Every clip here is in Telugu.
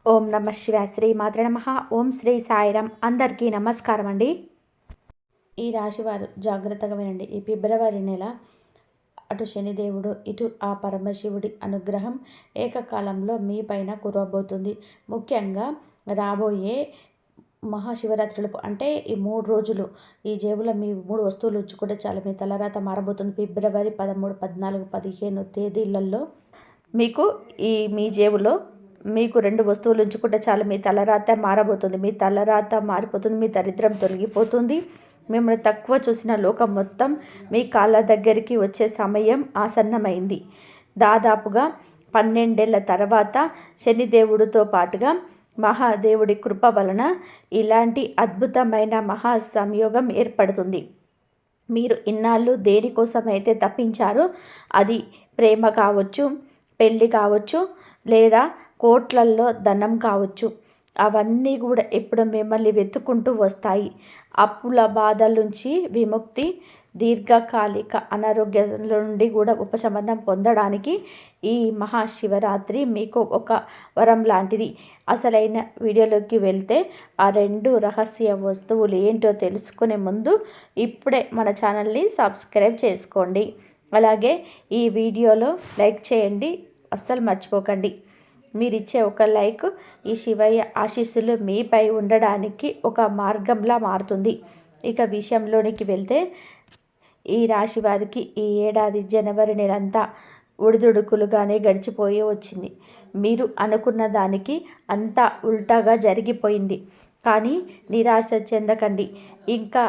ఓం నమ శివాయ. శ్రీ మాత్రే నమః. ఓం శ్రీ సాయిరాం. అందరికీ నమస్కారం అండి. ఈ రాశివారు జాగ్రత్తగా వినండి. ఈ ఫిబ్రవరి నెల అటు శనిదేవుడు ఇటు ఆ పరమశివుడి అనుగ్రహం ఏకకాలంలో మీ పైన కురవబోతుంది. ముఖ్యంగా రాబోయే మహాశివరాత్రులు అంటే ఈ 3 రోజులు ఈ జేబులో మీ 3 వస్తువులు ఉంచుకుంటే చాలు, మీ తలరాత మారబోతుంది. ఫిబ్రవరి 13, 14, 15 తేదీలలో మీకు మీ జేబులో మీకు 2 వస్తువులు ఉంచుకుంటే చాలు, మీ తలరాత మారబోతుంది. మీ తలరాత మారిపోతుంది. మీ దరిద్రం తొలగిపోతుంది. మిమ్మల్ని తక్కువ చూసిన లోకం మొత్తం మీ కాళ్ళ దగ్గరికి వచ్చే సమయం ఆసన్నమైంది. దాదాపుగా 12 ఏళ్ల తర్వాత శనిదేవుడితో పాటుగా మహాదేవుడి కృప వలన ఇలాంటి అద్భుతమైన మహా సంయోగం ఏర్పడుతుంది. మీరు ఇన్నాళ్ళు దేనికోసమైతే తప్పించారో, అది ప్రేమ కావచ్చు, పెళ్ళి కావచ్చు, లేదా కోట్లల్లో ధనం కావచ్చు, అవన్నీ కూడా ఇప్పుడు మిమ్మల్ని వెతుక్కుంటూ వస్తాయి. అప్పుల బాధల నుంచి విముక్తి, దీర్ఘకాలిక అనారోగ్యాల నుండి కూడా ఉపశమనం పొందడానికి ఈ మహాశివరాత్రి మీకు ఒక వరం లాంటిది. అసలైన వీడియోలోకి వెళ్తే ఆ 2 రహస్య వస్తువులు ఏంటో తెలుసుకునే ముందు ఇప్పుడే మన ఛానల్ని సబ్స్క్రైబ్ చేసుకోండి. అలాగే ఈ వీడియోలో లైక్ చేయండి, అస్సలు మర్చిపోకండి. మీరిచ్చే ఒక లైక్ ఈ శివయ్య ఆశీస్సులు మీపై ఉండడానికి ఒక మార్గంలా మారుతుంది. ఇక విషయంలోనికి వెళ్తే ఈ రాశి వారికి ఈ ఏడాది జనవరి నెలంతా ఉడిదుడుకులుగానే గడిచిపోయి వచ్చింది. మీరు అనుకున్న దానికి అంతా ఉల్టాగా జరిగిపోయింది. కానీ నిరాశ చెందకండి. ఇంకా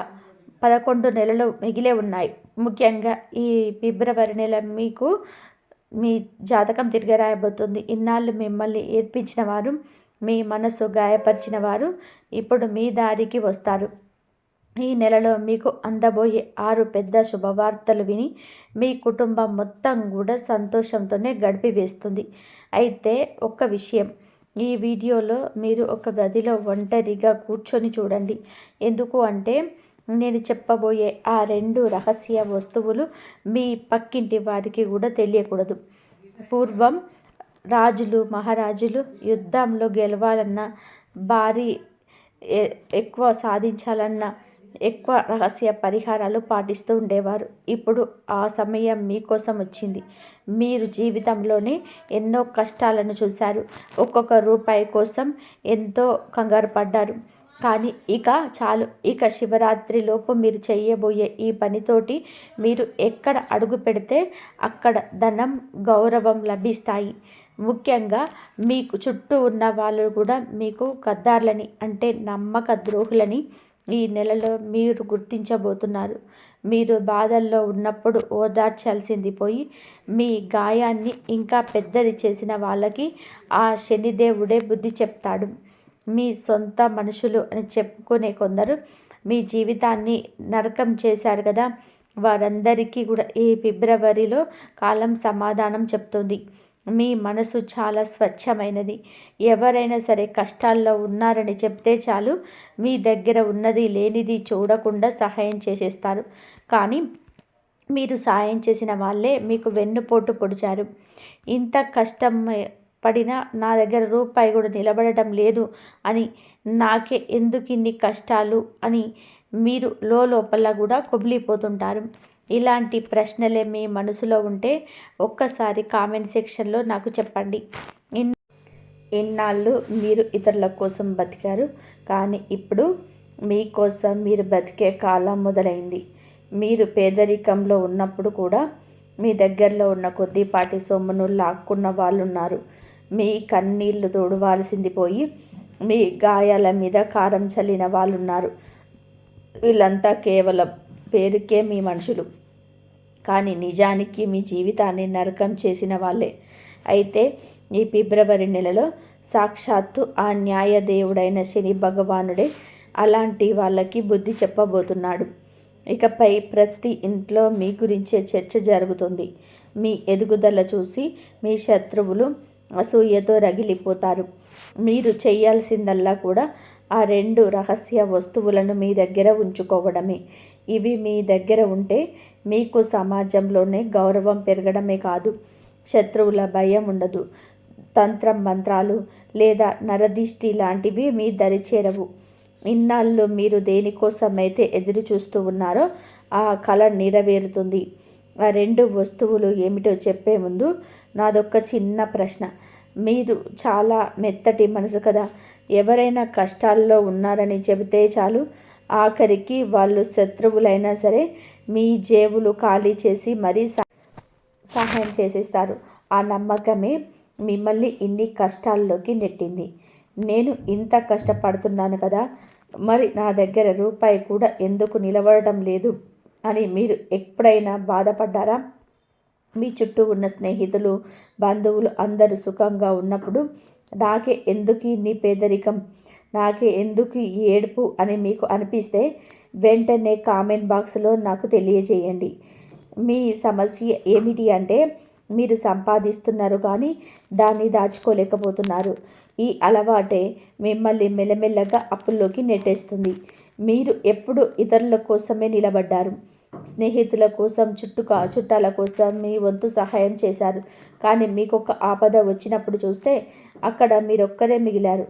11 నెలలు మిగిలే ఉన్నాయి. ముఖ్యంగా ఈ ఫిబ్రవరి నెల మీకు మీ జాతకం తిరిగి రాయబోతుంది. ఇన్నాళ్ళు మిమ్మల్ని ఏడ్పించిన వారు, మీ మనసు గాయపరిచిన వారు ఇప్పుడు మీ దారికి వస్తారు. ఈ నెలలో మీకు అందబోయే 6 పెద్ద శుభవార్తలు విని మీ కుటుంబం మొత్తం కూడా సంతోషంతోనే గడిపివేస్తుంది. అయితే ఒక్క విషయం, ఈ వీడియోలో మీరు ఒక గదిలో ఒంటరిగా కూర్చొని చూడండి. ఎందుకు అంటే నేను చెప్పబోయే ఆ 2 రహస్య వస్తువులు మీ పక్కింటి వారికి కూడా తెలియకూడదు. పూర్వం రాజులు, మహారాజులు యుద్ధంలో గెలవాలన్నా, భారీ ఎక్కువ సాధించాలన్నా ఎక్కువ రహస్య పరిహారాలు పాటిస్తూ ఉండేవారు. ఇప్పుడు ఆ సమయం మీకోసం వచ్చింది. మీరు జీవితంలోనే ఎన్నో కష్టాలను చూశారు. ఒక్కొక్క రూపాయి కోసం ఎంతో కంగారు పడ్డారు. కానీ ఇక చాలు. ఇక శివరాత్రిలోపు మీరు చేయబోయే ఈ పనితోటి మీరు ఎక్కడ అడుగు పెడితే అక్కడ ధనం, గౌరవం లభిస్తాయి. ముఖ్యంగా మీకు చుట్టూ ఉన్న వాళ్ళు కూడా మీకు గద్దార్లని అంటే నమ్మక ద్రోహులని ఈ నెలలో మీరు గుర్తించబోతున్నారు. మీరు బాధల్లో ఉన్నప్పుడు ఓదార్చాల్సింది పోయి మీ గాయాన్ని ఇంకా పెద్దది చేసిన వాళ్ళకి ఆ శనిదేవుడే బుద్ధి చెప్తాడు. మీ సొంత మనుషులు అని చెప్పుకునే కొందరు మీ జీవితాన్ని నరకం చేశారు కదా, వారందరికీ కూడా ఈ ఫిబ్రవరిలో కాలం సమాధానం చెప్తుంది. మీ మనసు చాలా స్వచ్ఛమైనది. ఎవరైనా సరే కష్టాల్లో ఉన్నారని చెప్తే చాలు, మీ దగ్గర ఉన్నది లేనిది చూడకుండా సహాయం చేసేస్తారు. కానీ మీరు సాయం చేసిన వాళ్ళే మీకు వెన్నుపోటు పొడిచారు. ఇంత కష్టం పడినా నా దగ్గర రూపాయి కూడా నిలబడటం లేదు అని, నాకే ఎందుకు ఇన్ని కష్టాలు అని మీరు లోపల కూడా కుమిలిపోతుంటారు. ఇలాంటి ప్రశ్నలే మీ మనసులో ఉంటే ఒక్కసారి కామెంట్ సెక్షన్లో నాకు చెప్పండి. ఇన్నాళ్ళు మీరు ఇతరుల కోసం బతికారు, కానీ ఇప్పుడు మీకోసం మీరు బతికే కాలం మొదలైంది. మీరు పేదరికంలో ఉన్నప్పుడు కూడా మీ దగ్గరలో ఉన్న కొద్దిపాటి సొమ్మును లాక్కున్న వాళ్ళు ఉన్నారు. మీ కన్నీళ్లు తోడవాల్సింది పోయి మీ గాయాల మీద కారం చల్లిన వాళ్ళు ఉన్నారు. వీళ్ళంతా కేవలం పేరుకే మీ మనుషులు, కానీ నిజానికి మీ జీవితాన్ని నరకం చేసిన వాళ్ళే. అయితే ఈ ఫిబ్రవరి నెలలో సాక్షాత్తు ఆ న్యాయదేవుడైన శని భగవానుడే అలాంటి వాళ్ళకి బుద్ధి చెప్పబోతున్నాడు. ఇకపై ప్రతి ఇంట్లో మీ గురించే చర్చ జరుగుతుంది. మీ ఎదుగుదల చూసి మీ శత్రువులు అసూయతో రగిలిపోతారు. మీరు చేయాల్సిందల్లా కూడా ఆ 2 రహస్య వస్తువులను మీ దగ్గర ఉంచుకోవడమే. ఇవి మీ దగ్గర ఉంటే మీకు సమాజంలోనే గౌరవం పెరగడమే కాదు, శత్రువుల భయం ఉండదు. తంత్రం మంత్రాలు లేదా నరదిష్టి లాంటివి మీ దరి చేరవు. ఇన్నాళ్ళు మీరు దేనికోసమైతే ఎదురు చూస్తూ ఉన్నారో ఆ కళ నెరవేరుతుంది. ఆ 2 వస్తువులు ఏమిటో చెప్పే ముందు నాదొక్క చిన్న ప్రశ్న. మీరు చాలా మెత్తటి మనసు కదా. ఎవరైనా కష్టాల్లో ఉన్నారని చెబితే చాలు, ఆఖరికి వాళ్ళు శత్రువులైనా సరే మీ జేబులు ఖాళీ చేసి మరీ సహాయం చేసేస్తారు. ఆ నమ్మకమే మిమ్మల్ని ఇన్ని కష్టాల్లోకి నెట్టింది. నేను ఇంత కష్టపడుతున్నాను కదా, మరి నా దగ్గర రూపాయి కూడా ఎందుకు నిలబడటం లేదు అని మీరు ఎప్పుడైనా బాధపడ్డారా? మీ చుట్టూ ఉన్న స్నేహితులు, బంధువులు అందరూ సుఖంగా ఉన్నప్పుడు నాకే ఎందుకు ఇన్ని పేదరికం, నాకే ఎందుకు ఈ ఏడుపు అని మీకు అనిపిస్తే వెంటనే కామెంట్ బాక్స్లో నాకు తెలియజేయండి. మీ సమస్య ఏమిటి అంటే మీరు సంపాదిస్తున్నారు కానీ దాన్ని దాచుకోలేకపోతున్నారు. ఈ అలవాటే మిమ్మల్ని మెల్లమెల్లగా అప్పుల్లోకి నెట్టేస్తుంది. మీరు ఎప్పుడు ఇతరుల కోసమే నిలబడ్డారు. స్నేహితుల కోసం, చుట్టాల కోసం మీ వంతు సహాయం చేశారు. కానీ మీకొక ఆపద వచ్చినప్పుడు చూస్తే అక్కడ మీరొక్కరే మిగిలారు.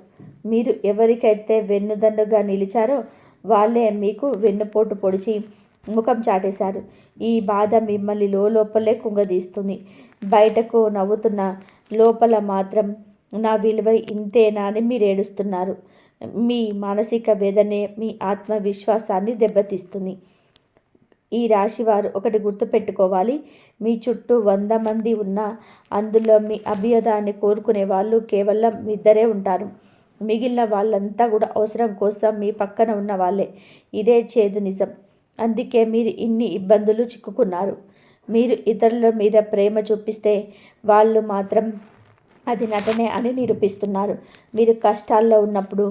మీరు ఎవరికైతే వెన్నుదన్నుగా నిలిచారో వాళ్ళే మీకు వెన్నుపోటు పొడిచి ముఖం చాటేశారు. ఈ బాధ మిమ్మల్ని లోపలే కుంగదీస్తుంది. బయటకు నవ్వుతున్న లోపల మాత్రం నా విలువ ఇంతేనా అని మీరు ఏడుస్తున్నారు. మీ మానసిక వేదనే మీ ఆత్మవిశ్వాసాన్ని దెబ్బతీస్తుంది. ఈ రాశివారు ఒకటి గుర్తుపెట్టుకోవాలి. మీ చుట్టూ 100 మంది ఉన్నా అందులో మీ అభ్యుదయాన్ని కోరుకునే వాళ్ళు కేవలం ఇద్దరే ఉంటారు. మిగిలిన వాళ్ళంతా కూడా అవసరం కోసం మీ పక్కన ఉన్న వాళ్ళే. ఇదే చేదు నిజం. అందుకే మీరు ఇన్ని ఇబ్బందులు చిక్కుకున్నారు. మీరు ఇతరుల మీద ప్రేమ చూపిస్తే వాళ్ళు మాత్రం అది నటనే అని నిరూపిస్తున్నారు. మీరు కష్టాల్లో ఉన్నప్పుడు,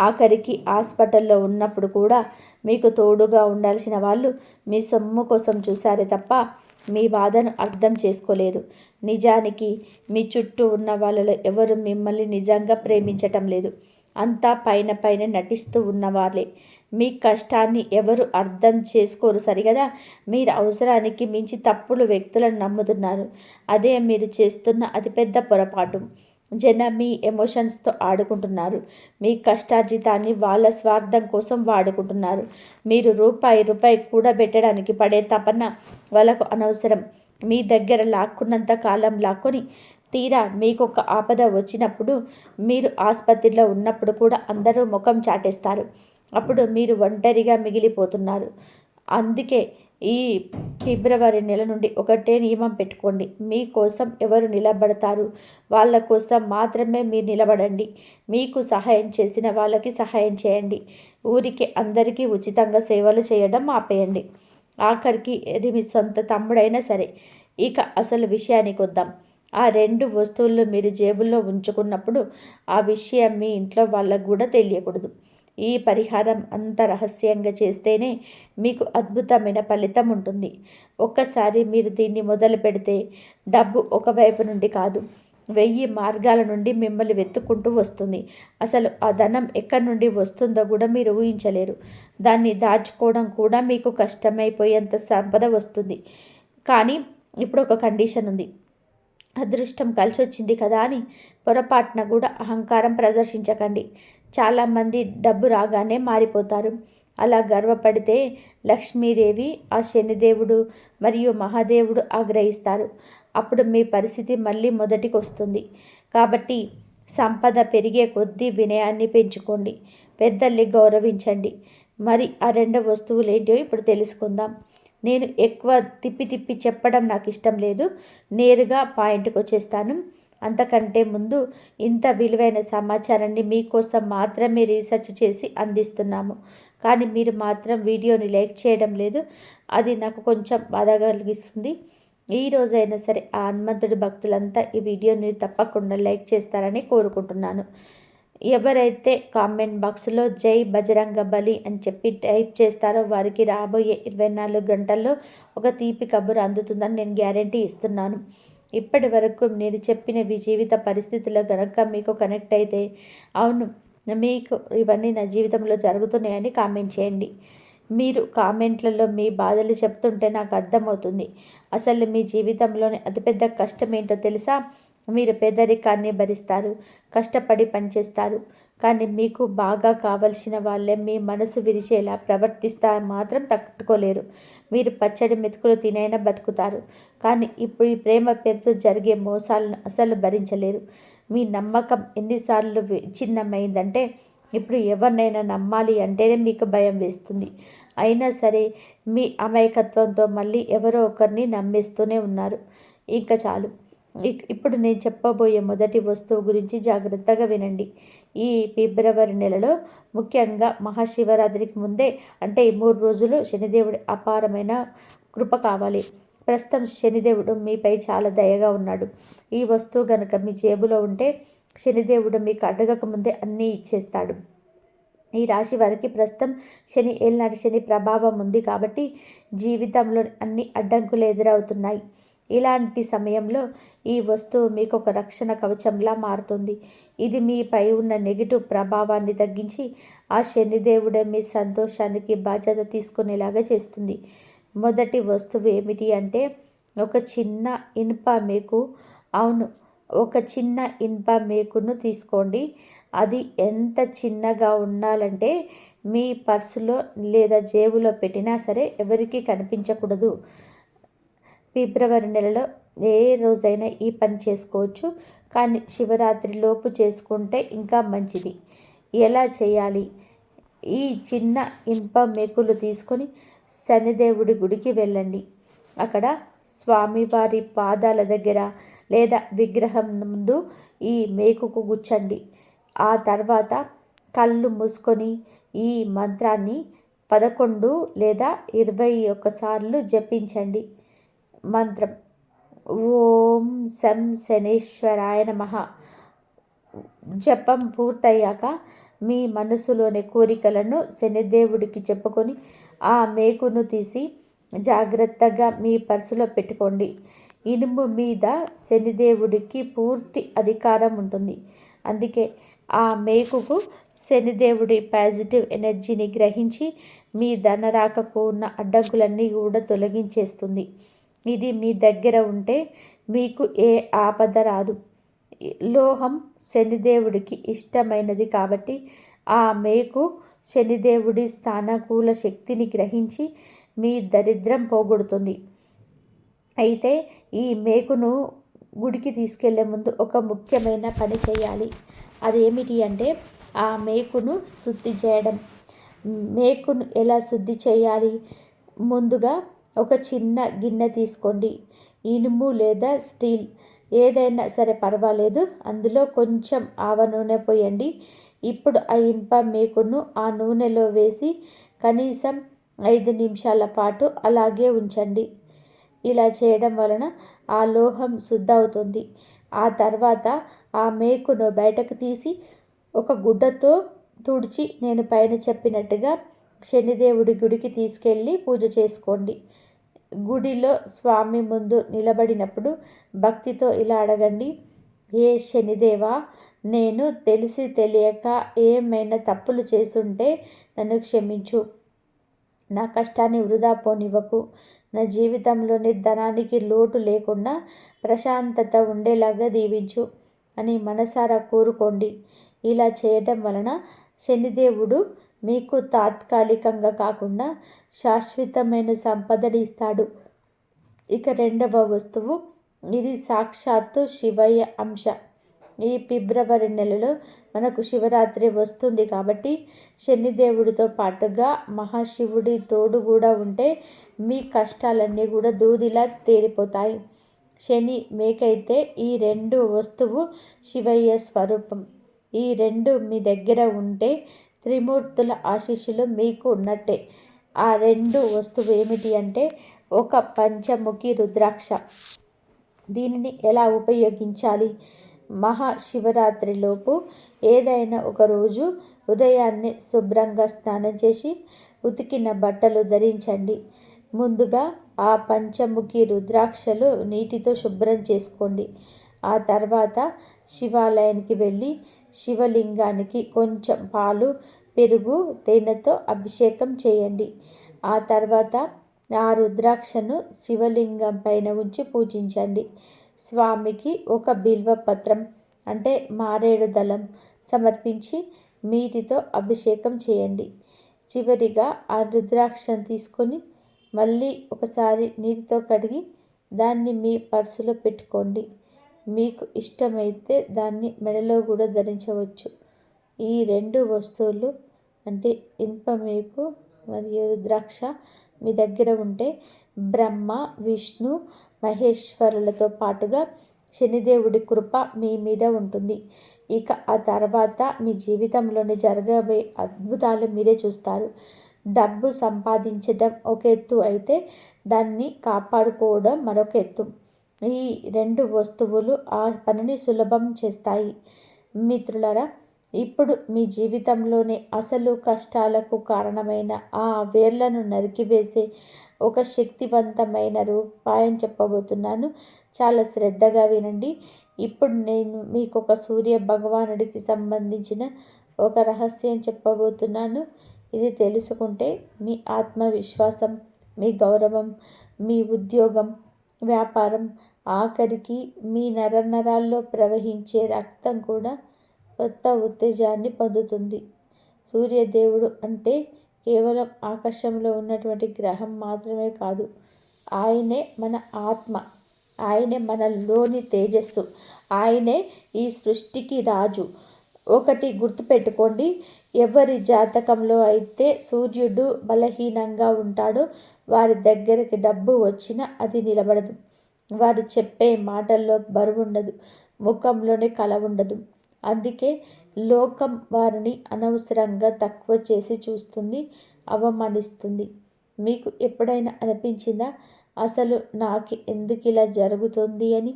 ఆఖరికి హాస్పిటల్లో ఉన్నప్పుడు కూడా మీకు తోడుగా ఉండాల్సిన వాళ్ళు మీ సొమ్ము కోసం చూశారే తప్ప మీ బాధను అర్థం చేసుకోలేదు. నిజానికి మీ చుట్టూ ఉన్న వాళ్ళలో ఎవరు మిమ్మల్ని నిజంగా ప్రేమించటం లేదు. అంతా పైన నటిస్తూ ఉన్నవాళ్ళే. మీ కష్టాన్ని ఎవరు అర్థం చేసుకోరు సరిగదా. మీరు అవసరానికి మించి తప్పుడు వ్యక్తులను నమ్ముతున్నారు. అదే మీరు చేస్తున్న అతిపెద్ద పొరపాటు. జనం మీ ఎమోషన్స్తో ఆడుకుంటున్నారు. మీ కష్టార్జితాన్ని వాళ్ళ స్వార్థం కోసం వాడుకుంటున్నారు. మీరు రూపాయి కూడా పెట్టడానికి పడే తపన వాళ్ళకు అనవసరం. మీ దగ్గర లాక్కున్నంత కాలం లాక్కొని తీరా మీకొక ఆపద వచ్చినప్పుడు, మీరు ఆసుపత్రిలో ఉన్నప్పుడు కూడా అందరూ ముఖం చాటేస్తారు. అప్పుడు మీరు ఒంటరిగా మిగిలిపోతున్నారు. అందుకే ఈ ఫిబ్రవరి నెల నుండి ఒకటే నియమం పెట్టుకోండి. మీకోసం ఎవరు నిలబడతారు వాళ్ళ కోసం మాత్రమే మీరు నిలబడండి. మీకు సహాయం చేసిన వాళ్ళకి సహాయం చేయండి. ఊరికి అందరికీ ఉచితంగా సేవలు చేయడం ఆపేయండి. ఆఖరికి అది మీ సొంత తమ్ముడైనా సరే. ఇక అసలు విషయానికి వద్దాం. ఆ 2 వస్తువులు మీరు జేబుల్లో ఉంచుకున్నప్పుడు ఆ విషయం మీ ఇంట్లో వాళ్ళకు కూడా తెలియకూడదు. ఈ పరిహారం అంత రహస్యంగా చేస్తేనే మీకు అద్భుతమైన ఫలితం ఉంటుంది. ఒక్కసారి మీరు దీన్ని మొదలు పెడితే డబ్బు ఒకవైపు నుండి కాదు, 1000 మార్గాల నుండి మిమ్మల్ని వెతుక్కుంటూ వస్తుంది. అసలు ఆ ధనం ఎక్కడి నుండి వస్తుందో కూడా మీరు ఊహించలేరు. దాన్ని దాచుకోవడం కూడా మీకు కష్టమైపోయేంత సంపద వస్తుంది. కానీ ఇప్పుడు ఒక కండిషన్ ఉంది. అదృష్టం కలిసొచ్చింది కదా అని పొరపాటున కూడా అహంకారం ప్రదర్శించకండి. చాలామంది డబ్బు రాగానే మారిపోతారు. అలా గర్వపడితే లక్ష్మీదేవి, ఆ శనిదేవుడు మరియు మహాదేవుడు ఆగ్రహిస్తారు. అప్పుడు మీ పరిస్థితి మళ్ళీ మొదటికి వస్తుంది. కాబట్టి సంపద పెరిగే కొద్దీ వినయాన్ని పెంచుకోండి. పెద్దల్ని గౌరవించండి. మరి ఆ 2 వస్తువులు ఏంటో ఇప్పుడు తెలుసుకుందాం. నేను ఎక్కువ తిప్పి చెప్పడం నాకు ఇష్టం లేదు. నేరుగా పాయింట్కి వచ్చేస్తాను. అంతకంటే ముందు ఇంత విలువైన సమాచారాన్ని మీకోసం మాత్రమే రీసెర్చ్ చేసి అందిస్తున్నాము. కానీ మీరు మాత్రం వీడియోని లైక్ చేయడం లేదు. అది నాకు కొంచెం బాధ కలిగిస్తుంది. ఈ రోజైనా సరే ఆ హనుమంతుడి భక్తులంతా ఈ వీడియోని తప్పకుండా లైక్ చేస్తారని కోరుకుంటున్నాను. ఎవరైతే కామెంట్ బాక్స్లో జై బజరంగ బలి అని చెప్పి టైప్ చేస్తారో వారికి రాబోయే 24 గంటల్లో ఒక తీపి కబురు అందుతుందని నేను గ్యారంటీ ఇస్తున్నాను. ఇప్పటి వరకు నేను చెప్పిన మీ జీవిత పరిస్థితుల్లో కనుక మీకు కనెక్ట్ అయితే, అవును మీకు ఇవన్నీ నా జీవితంలో జరుగుతున్నాయని కామెంట్ చేయండి. మీరు కామెంట్లలో మీ బాధలు చెప్తుంటే నాకు అర్థమవుతుంది. అసలు మీ జీవితంలోని అతిపెద్ద కష్టం ఏంటో తెలుసా? మీరు పేదరికాన్ని భరిస్తారు, కష్టపడి పనిచేస్తారు. కానీ మీకు బాగా కావలసిన వాళ్ళే మీ మనసు విరిచేలా ప్రవర్తిస్తా మాత్రం తట్టుకోలేరు. మీరు పచ్చడి మెతుకులు తినైనా బతుకుతారు. కానీ ఇప్పుడు ఈ ప్రేమ పేరుతో జరిగే మోసాలను అసలు భరించలేరు. మీ నమ్మకం ఎన్నిసార్లు విచ్ఛిన్నమైందంటే ఇప్పుడు ఎవరినైనా నమ్మాలి అంటేనే మీకు భయం వేస్తుంది. అయినా సరే మీ అమాయకత్వంతో మళ్ళీ ఎవరో ఒకరిని నమ్మేస్తూనే ఉన్నారు. ఇంకా చాలు. ఇప్పుడు నేను చెప్పబోయే మొదటి వస్తువు గురించి జాగ్రత్తగా వినండి. ఈ ఫిబ్రవరి నెలలో ముఖ్యంగా మహాశివరాత్రికి ముందే అంటే ఈ 3 రోజులు శనిదేవుడి అపారమైన కృప కావాలి. ప్రస్తుతం శనిదేవుడు మీపై చాలా దయగా ఉన్నాడు. ఈ వస్తువు గనుక మీ జేబులో ఉంటే శనిదేవుడు మీకు అడగక ముందే అన్నీ ఇచ్చేస్తాడు. ఈ రాశి వారికి ప్రస్తుతం శని ఏలినాటి శని ప్రభావం ఉంది కాబట్టి జీవితంలో అన్ని అడ్డంకులు ఎదురవుతున్నాయి. ఇలాంటి సమయంలో ఈ వస్తువు మీకు ఒక రక్షణ కవచంలా మారుతుంది. ఇది మీపై ఉన్న నెగిటివ్ ప్రభావాన్ని తగ్గించి ఆ శనిదేవుడే మీ సంతోషానికి బాధ్యత తీసుకునేలాగా చేస్తుంది. మొదటి వస్తువు ఏమిటి అంటే ఒక చిన్న ఇనుప మేకు. అవును, ఒక చిన్న ఇనుప మేకును తీసుకోండి. అది ఎంత చిన్నగా ఉండాలంటే మీ పర్సులో లేదా జేబులో పెట్టినా సరే ఎవరికీ కనిపించకూడదు. ఫిబ్రవరి నెలలో ఏ రోజైనా ఈ పని చేసుకోవచ్చు, కానీ శివరాత్రి లోపు చేసుకుంటే ఇంకా మంచిది. ఎలా చేయాలి? ఈ చిన్న ఇనుప మేకులు తీసుకొని శనిదేవుడి గుడికి వెళ్ళండి. అక్కడ స్వామివారి పాదాల దగ్గర లేదా విగ్రహం ముందు ఈ మేకుకు గుచ్చండి. ఆ తర్వాత కళ్ళు మూసుకొని ఈ మంత్రాన్ని 11 లేదా 21 సార్లు జపించండి. మంత్రం: ఓం శం శనేశ్వరాయ నమః. జపం పూర్తయ్యాక మీ మనసులోని కోరికలను శనిదేవుడికి చెప్పుకొని ఆ మేకును తీసి జాగ్రత్తగా మీ పర్సులో పెట్టుకోండి. ఇనుము మీద శనిదేవుడికి పూర్తి అధికారం ఉంటుంది. అందుకే ఆ మేకుకు శనిదేవుడి పాజిటివ్ ఎనర్జీని గ్రహించి మీ ధనరాకకు ఉన్న అడ్డంకులన్నీ కూడా తొలగించేస్తుంది. ఇది మీ దగ్గర ఉంటే మీకు ఏ ఆపద రాదు. లోహం శనిదేవుడికి ఇష్టమైనది కాబట్టి ఆ మేకు శనిదేవుడి స్థానకూల శక్తిని గ్రహించి మీ దరిద్రం పోగొడుతుంది. అయితే ఈ మేకును గుడికి తీసుకెళ్లే ముందు ఒక ముఖ్యమైన పని చేయాలి. అదేమిటి అంటే ఆ మేకును శుద్ధి చేయడం. మేకును ఎలా శుద్ధి చేయాలి? ముందుగా ఒక చిన్న గిన్నె తీసుకోండి. ఇనుము లేదా స్టీల్ ఏదైనా సరే పర్వాలేదు. అందులో కొంచెం ఆవ నూనె పోయండి. ఇప్పుడు ఆ ఇనుప మేకును ఆ నూనెలో వేసి కనీసం 5 నిమిషాల పాటు అలాగే ఉంచండి. ఇలా చేయడం వలన ఆ లోహం శుద్ధి అవుతుంది. ఆ తర్వాత ఆ మేకును బయటకు తీసి ఒక గుడ్డతో తుడిచి నేను పైన చెప్పినట్టుగా శనిదేవుడి గుడికి తీసుకెళ్ళి పూజ చేసుకోండి. గుడిలో స్వామి ముందు నిలబడినప్పుడు భక్తితో ఇలా అడగండి: ఏ శనిదేవా, నేను తెలిసి తెలియక ఏమైనా తప్పులు చేసుంటే నన్ను క్షమించు. నా కష్టాన్ని వృధా పోనివ్వకు. నా జీవితంలోని ధనానికి లోటు లేకుండా ప్రశాంతత ఉండేలాగా దీవించు అని మనసారా కోరుకోండి. ఇలా చేయడం వలన శనిదేవుడు మీకు తాత్కాలికంగా కాకుండా శాశ్వతమైన సంపదని ఇస్తాడు. ఇక రెండవ వస్తువు, ఇది సాక్షాత్తు శివయ్య అంశ. ఈ ఫిబ్రవరి నెలలో మనకు శివరాత్రి వస్తుంది కాబట్టి శనిదేవుడితో పాటుగా మహాశివుడి తోడు కూడా ఉంటే మీ కష్టాలన్నీ కూడా దూదిలా తేలిపోతాయి. శని మేకైతే ఈ 2 వస్తువు శివయ్య స్వరూపం. ఈ 2 మీ దగ్గర ఉంటే త్రిమూర్తుల ఆశీస్సులు మీకు ఉన్నట్టే. ఆ 2 వస్తువు ఏమిటి అంటే ఒక పంచముఖి రుద్రాక్ష. దీనిని ఎలా ఉపయోగించాలి? మహాశివరాత్రిలోపు ఏదైనా ఒక రోజు ఉదయాన్నే శుభ్రంగా స్నానం చేసి ఉతికిన బట్టలు ధరించండి. ముందుగా ఆ పంచముఖి రుద్రాక్షలు నీటితో శుభ్రం చేసుకోండి. ఆ తర్వాత శివాలయానికి వెళ్ళి శివలింగానికి కొంచెం పాలు, పెరుగు, తేనెతో అభిషేకం చేయండి. ఆ తర్వాత ఆ రుద్రాక్షను శివలింగం పైన ఉంచి పూజించండి. స్వామికి ఒక బిల్వపత్రం అంటే మారేడు దళం సమర్పించి నీటితో అభిషేకం చేయండి. చివరిగా ఆ రుద్రాక్షను తీసుకొని మళ్ళీ ఒకసారి నీటితో కడిగి దాన్ని మీ పర్సులో పెట్టుకోండి. మీకు ఇష్టమైతే దాన్ని మెడలో కూడా ధరించవచ్చు. ఈ 2 వస్తువులు అంటే ఇనుప మేకు మరియు రుద్రాక్ష మీ దగ్గర ఉంటే బ్రహ్మ, విష్ణు, మహేశ్వరులతో పాటుగా శనిదేవుడి కృప మీ మీద ఉంటుంది. ఇక ఆ తర్వాత మీ జీవితంలోని జరగబోయే అద్భుతాలు మీరే చూస్తారు. డబ్బు సంపాదించడం ఒక ఎత్తు అయితే దాన్ని కాపాడుకోవడం మరొక ఎత్తు. ఈ 2 వస్తువులు ఆ పనిని సులభం చేస్తాయి. మిత్రులారా, ఇప్పుడు మీ జీవితంలోని అసలు కష్టాలకు కారణమైన ఆ వేర్లను నరికివేసే ఒక శక్తివంతమైన ఉపాయం చెప్పబోతున్నాను. చాలా శ్రద్ధగా వినండి. ఇప్పుడు నేను మీకు ఒక సూర్య భగవానుడికి సంబంధించిన ఒక రహస్యం చెప్పబోతున్నాను. ఇది తెలుసుకుంటే మీ ఆత్మవిశ్వాసం, మీ గౌరవం, మీ ఉద్యోగం, వ్యాపారం, ఆఖరికి మీ నరనరాల్లో ప్రవహించే రక్తం కూడా కొత్త ఉత్తేజాన్ని పొందుతుంది. సూర్యదేవుడు అంటే కేవలం ఆకాశంలో ఉన్నటువంటి గ్రహం మాత్రమే కాదు. ఆయనే మన ఆత్మ, ఆయనే మనలోని తేజస్సు, ఆయనే ఈ సృష్టికి రాజు. ఒకటి గుర్తుపెట్టుకోండి, ఎవరి జాతకంలో అయితే సూర్యుడు బలహీనంగా ఉంటాడో వారి దగ్గరికి డబ్బు వచ్చినా అది నిలబడదు. వారు చెప్పే మాటల్లో బరువుండదు, ముఖంలోనే కళ ఉండదు. అందుకే లోకం వారిని అనవసరంగా తక్కువ చేసి చూస్తుంది, అవమానిస్తుంది. మీకు ఎప్పుడైనా అనిపించిందా అసలు నాకు ఎందుకు ఇలా జరుగుతుంది అని?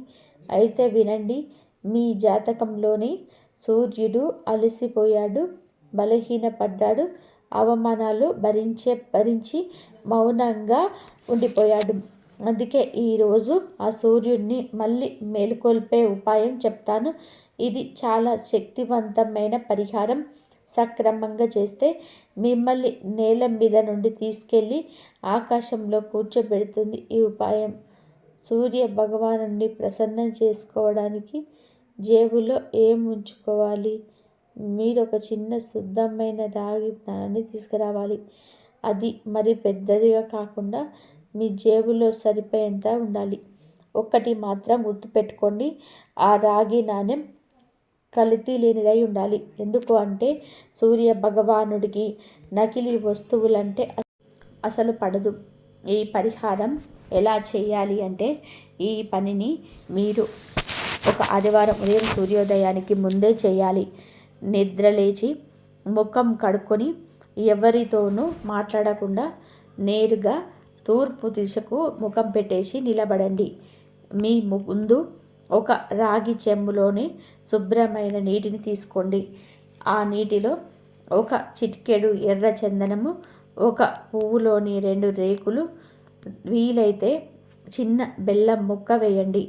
అయితే వినండి, మీ జాతకంలోని సూర్యుడు అలసిపోయాడు, బలహీనపడ్డాడు, అవమానాలు భరించి మౌనంగా ఉండిపోయాడు. అందుకే ఈరోజు ఆ సూర్యుడిని మళ్ళీ మేలుకొల్పే ఉపాయం చెప్తాను. ఇది చాలా శక్తివంతమైన పరిహారం. సక్రమంగా చేస్తే మిమ్మల్ని నేల మీద నుండి తీసుకెళ్ళి ఆకాశంలో కూర్చోబెడుతుంది ఈ ఉపాయం. సూర్య భగవానుడిని ప్రసన్నం చేసుకోవడానికి జేబులో ఏం ఉంచుకోవాలి? మీరు ఒక చిన్న శుద్ధమైన రాగి నాణాన్ని తీసుకురావాలి. అది మరి పెద్దదిగా కాకుండా మీ జేబులో సరిపోయేంత ఉండాలి. ఒక్కటి మాత్రం గుర్తుపెట్టుకోండి, ఆ రాగి నాణెం కల్తీ లేనిదై ఉండాలి. ఎందుకు అంటే సూర్య భగవానుడికి నకిలీ వస్తువులంటే అసలు పడదు. ఈ పరిహారం ఎలా చేయాలి అంటే, ఈ పనిని మీరు ఒక ఆదివారం ఉదయం సూర్యోదయానికి ముందే చేయాలి. నిద్రలేచి ముఖం కడుక్కొని ఎవరితోనూ మాట్లాడకుండా నేరుగా తూర్పు దిశకు ముఖం పెట్టేసి నిలబడండి. మీ ముందు ఒక రాగి చెంబులోని శుభ్రమైన నీటిని తీసుకోండి. ఆ నీటిలో ఒక చిటికెడు ఎర్ర చందనము, ఒక పువ్వులోని 2 రేకులు, వీలైతే చిన్న బెల్లం ముక్క వేయండి.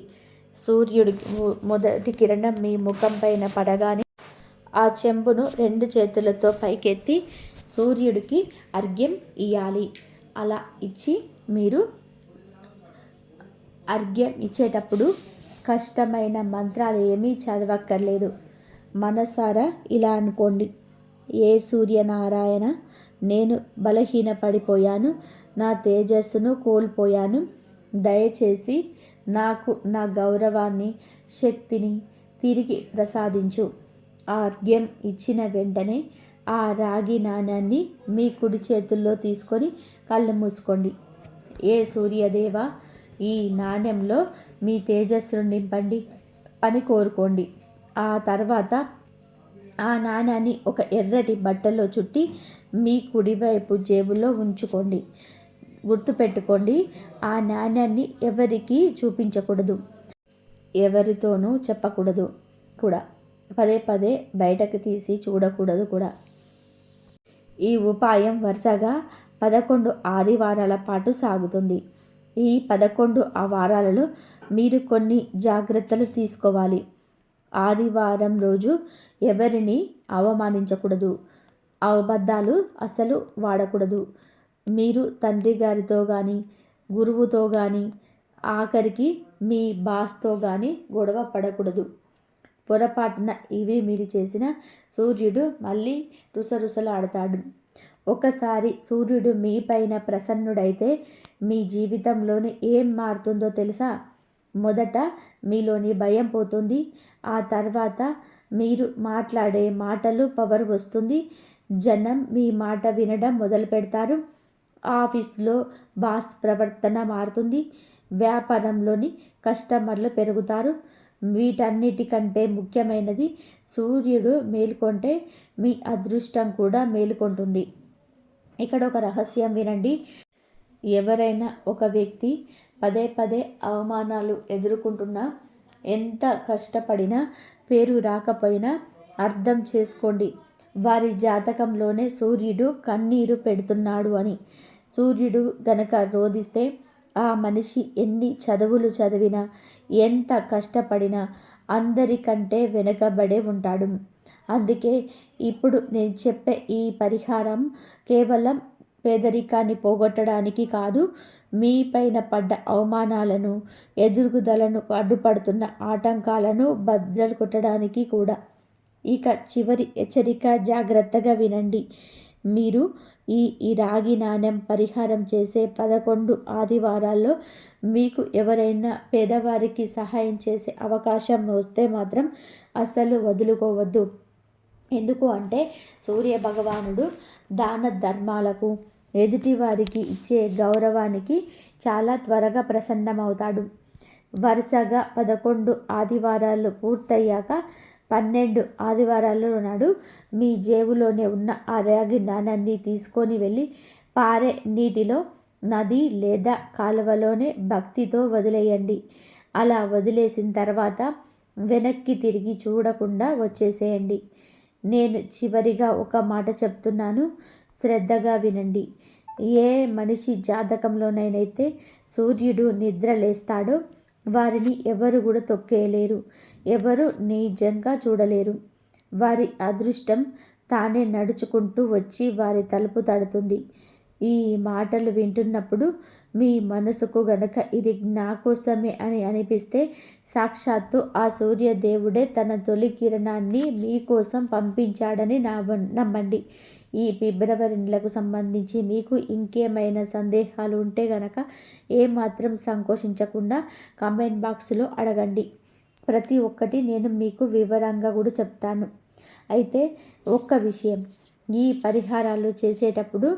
సూర్యుడికి మొదటి కిరణం మీ ముఖం పైన పడగానే ఆ చెంబును 2 చేతులతో పైకెత్తి సూర్యుడికి అర్ఘ్యం ఇయ్యాలి. అలా ఇచ్చి మీరు అర్ఘ్యం ఇచ్చేటప్పుడు కష్టమైన మంత్రాలు ఏమీ చదవక్కర్లేదు. మనసారా ఇలా అనుకోండి, ఏ సూర్యనారాయణ, నేను బలహీనపడిపోయాను, నా తేజస్సును కోల్పోయాను. దయచేసి నాకు నా గౌరవాన్ని, శక్తిని తిరిగి ప్రసాదించు. ఆ అర్ఘ్యం ఇచ్చిన వెంటనే ఆ రాగి నాణ్యాన్ని మీ కుడి చేతుల్లో తీసుకొని కళ్ళు మూసుకోండి. ఏ సూర్యదేవ, ఈ నాణ్యంలో మీ తేజస్సును నింపండి అని కోరుకోండి. ఆ తర్వాత ఆ నాణ్యాన్ని ఒక ఎర్రటి బట్టలో చుట్టి మీ కుడివైపు జేబులో ఉంచుకోండి. గుర్తుపెట్టుకోండి, ఆ నాణ్యాన్ని ఎవరికీ చూపించకూడదు, ఎవరితోనూ చెప్పకూడదు కూడా. పదే పదే బయటకు తీసి చూడకూడదు కూడా. ఈ ఉపాయం వరుసగా 11 ఆదివారాల పాటు సాగుతుంది. ఈ 11 వారాలలో మీరు కొన్ని జాగ్రత్తలు తీసుకోవాలి. ఆదివారం రోజు ఎవరిని అవమానించకూడదు, అబద్ధాలు అస్సలు వాడకూడదు. మీరు తండ్రి గారితో కానీ, గురువుతో కానీ ఆఖరికి మీ బాస్తో కానీ గొడవ పడకూడదు. పొరపాటున ఇవి మీరు చేసిన సూర్యుడు మళ్ళీ రుసరుసలాడతాడు. ఒకసారి సూర్యుడు మీ పైన ప్రసన్నుడైతే మీ జీవితంలోని ఏం మారుతుందో తెలుసా? మొదట మీలోని భయం పోతుంది. ఆ తర్వాత మీరు మాట్లాడే మాటలు పవర్ వస్తుంది. జనం మీ మాట వినడం మొదలు పెడతారు. ఆఫీస్లో బాస్ ప్రవర్తన మారుతుంది. వ్యాపారంలోని కస్టమర్లు పెరుగుతారు. వీటన్నిటికంటే ముఖ్యమైనది, సూర్యుడు మేలుకొంటే మీ అదృష్టం కూడా మేలుకొంటుంది. ఇక్కడ ఒక రహస్యం వినండి. ఎవరైనా ఒక వ్యక్తి పదే పదే అవమానాలు ఎదుర్కొంటున్నా, ఎంత కష్టపడినా పేరు రాకపోయినా అర్థం చేసుకోండి, వారి జాతకంలోనే సూర్యుడు కన్నీరు పెడుతున్నాడు అని. సూర్యుడు గనక రోదిస్తే ఆ మనిషి ఎన్ని చదువులు చదివినా, ఎంత కష్టపడినా అందరికంటే వెనుకబడే ఉంటాడు. అందుకే ఇప్పుడు నేను చెప్పే ఈ పరిహారం కేవలం పేదరికాన్ని పోగొట్టడానికి కాదు, మీ పైన పడ్డ అవమానాలను, ఎదుగుదలను అడ్డుపడుతున్న ఆటంకాలను బద్దలు కొట్టడానికి కూడా. ఇక చివరి హెచ్చరిక, జాగ్రత్తగా వినండి. మీరు ఈ రాగి నాణెం పరిహారం చేసే 11 ఆదివారాల్లో మీకు ఎవరైనా పేదవారికి సహాయం చేసే అవకాశం వస్తే మాత్రం అస్సలు వదులుకోవద్దు. ఎందుకు అంటే సూర్య భగవానుడు దాన ధర్మాలకు, ఎదుటివారికి ఇచ్చే గౌరవానికి చాలా త్వరగా ప్రసన్నమవుతాడు. వరుసగా 11 ఆదివారాలు పూర్తయ్యాక 12 ఆదివారాల నాడు మీ జేబులోనే ఉన్న ఆ రాగి నాణాన్ని తీసుకొని వెళ్ళి పారే నీటిలో, నది లేదా కాలువలోనే భక్తితో వదిలేయండి. అలా వదిలేసిన తర్వాత వెనక్కి తిరిగి చూడకుండా వచ్చేసేయండి. నేను చివరిగా ఒక మాట చెప్తున్నాను, శ్రద్ధగా వినండి. ఏ మనిషి జాతకంలోనైతే సూర్యుడు నిద్ర లేస్తాడో వారిని ఎవరు కూడా తొక్కేయలేరు, ఎవరు నిజంగా చూడలేరు. వారి అదృష్టం తానే నడుచుకుంటూ వచ్చి వారి తలుపు తడుతుంది. ఈ మాటలు వింటున్నప్పుడు మీ మనసుకు గనక ఇది నా కోసమే అని అనిపిస్తే, సాక్షాత్తు ఆ సూర్యదేవుడే తన తొలి కిరణాన్ని మీకోసం పంపించాడని నమ్మండి. ఈ ఫిబ్రవరి నెలకు సంబంధించి మీకు ఇంకేమైనా సందేహాలు ఉంటే గనక ఏమాత్రం సంకోచించకుండా కామెంట్ బాక్స్లో అడగండి. ప్రతి ఒక్కటి నేను మీకు వివరంగా కూడా చెప్తాను. అయితే ఒక్క విషయం, ఈ పరిహారాలు చేసేటప్పుడు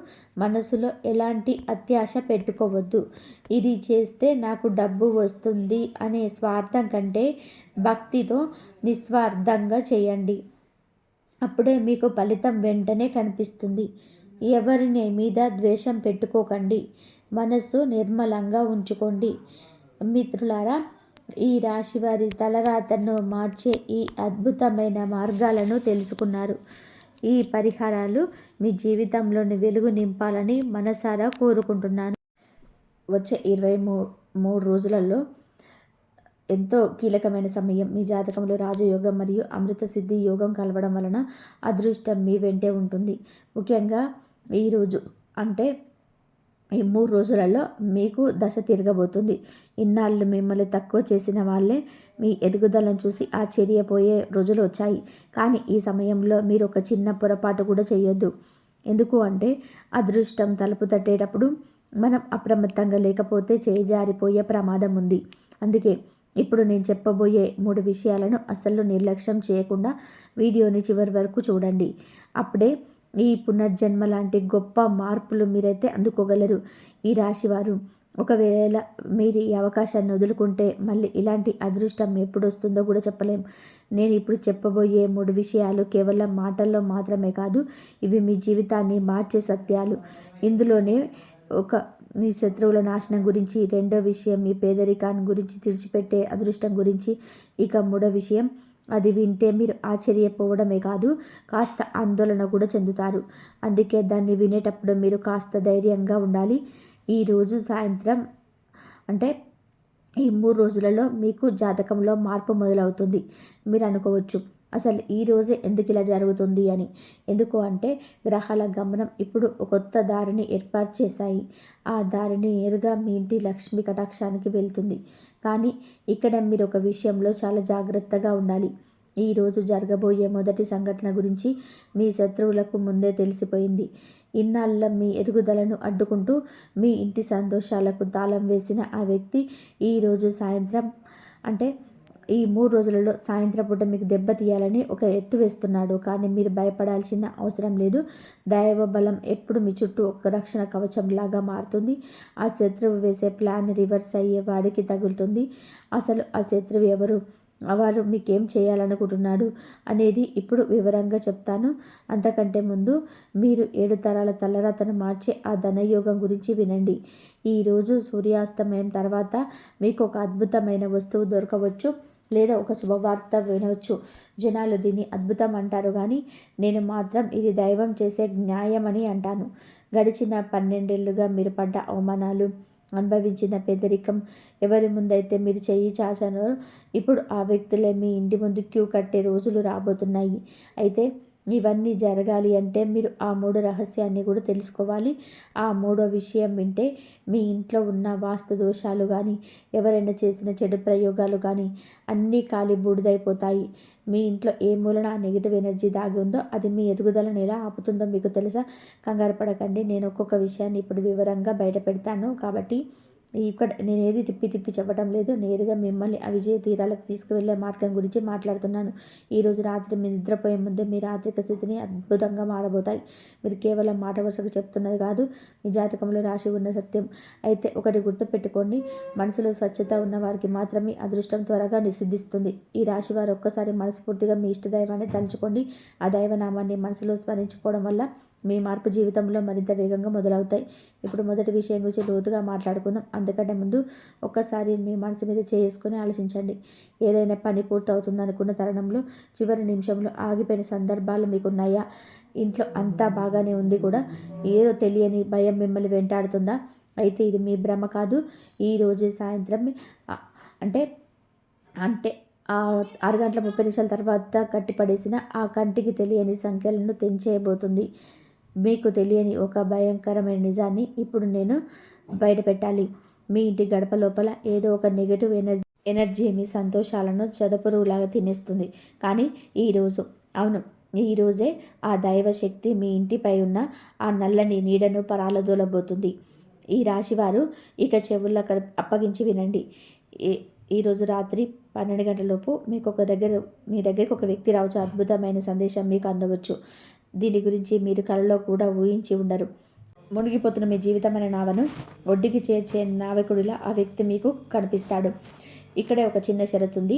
మనసులో ఎలాంటి అత్యాశ పెట్టుకోవద్దు. ఇది చేస్తే నాకు డబ్బు వస్తుంది అనే స్వార్థం కంటే భక్తితో నిస్వార్థంగా చేయండి. అప్పుడే మీకు ఫలితం వెంటనే కనిపిస్తుంది. ఎవరిని మీద ద్వేషం పెట్టుకోకండి. మనస్సు నిర్మలంగా ఉంచుకోండి. మిత్రులారా, ఈ రాశి వారి తలరాతను మార్చే ఈ అద్భుతమైన మార్గాలను తెలుసుకున్నారు. ఈ పరిహారాలు మీ జీవితంలోని వెలుగు నింపాలని మనసారా కోరుకుంటున్నాను. వచ్చే 23 రోజులలో ఎంతో కీలకమైన సమయం. మీ జాతకంలో రాజయోగం మరియు అమృత సిద్ధి యోగం కలవడం వలన అదృష్టం మీ వెంటే ఉంటుంది. ముఖ్యంగా ఈరోజు అంటే ఈ 3 రోజులలో మీకు దశ తిరగబోతుంది. ఇన్నాళ్ళు మిమ్మల్ని తక్కువ చేసిన వాళ్ళే మీ ఎదుగుదలను చూసి ఆశ్చర్యపోయే రోజులు వచ్చాయి. కానీ ఈ సమయంలో మీరు ఒక చిన్న పొరపాటు కూడా చేయొద్దు. ఎందుకు అంటే అదృష్టం తలుపు తట్టేటప్పుడు మనం అప్రమత్తంగా లేకపోతే చేజారిపోయే ప్రమాదం ఉంది. అందుకే ఇప్పుడు నేను చెప్పబోయే 3 విషయాలను అస్సలు నిర్లక్ష్యం చేయకుండా వీడియోని చివరి వరకు చూడండి. అప్పుడే ఈ పునర్జన్మ లాంటి గొప్ప మార్పులు మీరైతే అందుకోగలరు. ఈ రాశివారు ఒకవేళ మీరు ఈ అవకాశాన్ని వదులుకుంటే మళ్ళీ ఇలాంటి అదృష్టం ఎప్పుడు వస్తుందో కూడా చెప్పలేం. నేను ఇప్పుడు చెప్పబోయే 3 విషయాలు కేవలం మాటల్లో మాత్రమే కాదు, ఇవి మీ జీవితాన్ని మార్చే సత్యాలు. ఇందులోనే మీ శత్రువుల నాశనం గురించి, రెండో విషయం మీ పేదరికాన్ని గురించి, తుడిచిపెట్టే అదృష్టం గురించి, ఇక 3వ విషయం, అది వింటే మీరు ఆశ్చర్యపోవడమే కాదు కాస్త ఆందోళన కూడా చెందుతారు. అందుకే దాన్ని వినేటప్పుడు మీరు కాస్త ధైర్యంగా ఉండాలి. ఈరోజు సాయంత్రం అంటే ఈ 3 రోజులలో మీకు జాతకంలో మార్పు మొదలవుతుంది. మీరు అనుకోవచ్చు, అసలు ఈ రోజే ఎందుకు ఇలా జరుగుతుంది అని. ఎందుకు అంటే గ్రహాల గమనం ఇప్పుడు ఒక కొత్త దారిని ఏర్పాటు చేశాయి. ఆ దారిని నేరుగా మీ ఇంటి లక్ష్మి కటాక్షానికి వెళ్తుంది. కానీ ఇక్కడ మీరు ఒక విషయంలో చాలా జాగ్రత్తగా ఉండాలి. ఈరోజు జరగబోయే మొదటి సంఘటన గురించి మీ శత్రువులకు ముందే తెలిసిపోయింది. ఇన్నాళ్ళ మీ ఎదుగుదలను అడ్డుకుంటూ మీ ఇంటి సంతోషాలకు తాళం వేసిన ఆ వ్యక్తి ఈరోజు సాయంత్రం అంటే ఈ 3 రోజులలో సాయంత్రం పూట మీకు దెబ్బతీయాలని ఒక ఎత్తు వేస్తున్నాడు. కానీ మీరు భయపడాల్సిన అవసరం లేదు. దైవ బలం ఎప్పుడు మీ చుట్టూ ఒక రక్షణ కవచంలాగా మారుతుంది. ఆ శత్రువు వేసే ప్లాన్ రివర్స్ అయ్యే వాడికి తగులుతుంది. అసలు ఆ శత్రువు ఎవరు, వారు మీకేం చేయాలనుకుంటున్నాడు అనేది ఇప్పుడు వివరంగా చెప్తాను. అంతకంటే ముందు మీరు 7 తరాల తలరాతను మార్చే ఆ ధనయోగం గురించి వినండి. ఈరోజు సూర్యాస్తమయం తర్వాత మీకు ఒక అద్భుతమైన వస్తువు దొరకవచ్చు, లేదా ఒక శుభవార్త వినవచ్చు. జనాలు దీన్ని అద్భుతం అంటారు, కానీ నేను మాత్రం ఇది దైవం చేసే న్యాయమని అంటాను. గడిచిన 12 ఏళ్లుగా మీరు పడ్డ అవమానాలు, అనుభవించిన పేదరికం, ఎవరి ముందైతే మీరు చెయ్యి చాచారో ఇప్పుడు ఆ వ్యక్తులే మీ ఇంటి ముందు క్యూ కట్టే రోజులు రాబోతున్నాయి. అయితే ఇవన్నీ జరగాలి అంటే మీరు ఆ 3 రహస్యాన్ని కూడా తెలుసుకోవాలి. ఆ 3వ విషయం వింటే మీ ఇంట్లో ఉన్న వాస్తు దోషాలు కానీ, ఎవరైనా చేసిన చెడు ప్రయోగాలు కానీ అన్నీ కాలి బూడిదైపోతాయి. మీ ఇంట్లో ఏ మూలన ఆ నెగిటివ్ ఎనర్జీ దాగి ఉందో అది మీ ఎదుగుదలను ఎలా ఆపుతుందో మీకు తెలుసా? కంగారు పడకండి, నేను ఒక్కొక్క విషయాన్ని ఇప్పుడు వివరంగా బయట పెడతాను. కాబట్టి ఇక్కడ నేను ఏది తిప్పి తిప్పి చెప్పడం లేదు. నేరుగా మిమ్మల్ని ఆ విజయ తీరాలకు తీసుకువెళ్ళే మార్గం గురించి మాట్లాడుతున్నాను. ఈరోజు రాత్రి మీ నిద్రపోయే ముందే మీ ఆర్థిక స్థితిని అద్భుతంగా మారబోతాయి. మీరు కేవలం మాట వరుసకు చెప్తున్నది కాదు, మీ జాతకంలో రాసి ఉన్న సత్యం. అయితే ఒకటి గుర్తుపెట్టుకోండి, మనసులో స్వచ్ఛత ఉన్న వారికి మాత్రమే అదృష్టం త్వరగా సిద్ధిస్తుంది. ఈ రాశి వారు ఒక్కసారి మనస్ఫూర్తిగా మీ ఇష్టదైవాన్ని తలుచుకోండి. ఆ దైవనామాన్ని మనసులో స్మరించుకోవడం వల్ల మీ మార్పు జీవితంలో మరింత వేగంగా మొదలవుతాయి. ఇప్పుడు మొదటి విషయం గురించి లోతుగా మాట్లాడుకుందాం. అందుకంటే ముందు ఒక్కసారి మీ మనసు మీద చేసుకొని ఆలోచించండి. ఏదైనా పని పూర్తవుతుంది అనుకున్న తరుణంలో చివరి నిమిషంలో ఆగిపోయిన సందర్భాలు మీకున్నాయా? ఇంట్లో అంతా బాగానే ఉంది కూడా ఏదో తెలియని భయం మిమ్మల్ని వెంటాడుతుందా? అయితే ఇది మీ భ్రమ కాదు. ఈరోజే సాయంత్రం అంటే అంటే 6 గంటల 30 నిమిషాల తర్వాత కట్టిపడేసిన ఆ కంటికి తెలియని సంఖ్యలను తెంచేయబోతుంది. మీకు తెలియని ఒక భయంకరమైన నిజాన్ని ఇప్పుడు నేను బయట పెట్టాలి. మీ ఇంటి గడప లోపల ఏదో ఒక నెగటివ్ ఎనర్జీ మీ సంతోషాలను చెదపురుగులాగా తినేస్తుంది. కానీ ఈరోజే ఆ దైవశక్తి మీ ఇంటిపై ఉన్న ఆ నల్లని నీడను పరాలదోలబోతుంది. ఈ రాశివారు ఇక చెవుల్లో అప్పగించి వినండి. ఈరోజు రాత్రి 12 గంటలలోపు మీ దగ్గరికి ఒక వ్యక్తి రావచ్చు. అద్భుతమైన సందేశం మీకు అందవచ్చు. దీని గురించి మీరు కలలో కూడా ఊహించి ఉండరు. మునిగిపోతున్న మీ జీవితమైన నావను ఒడ్డుకి చేర్చే నావికుడిలా ఆ వ్యక్తి మీకు కనిపిస్తాడు. ఇక్కడే ఒక చిన్న షరతు ఉంది.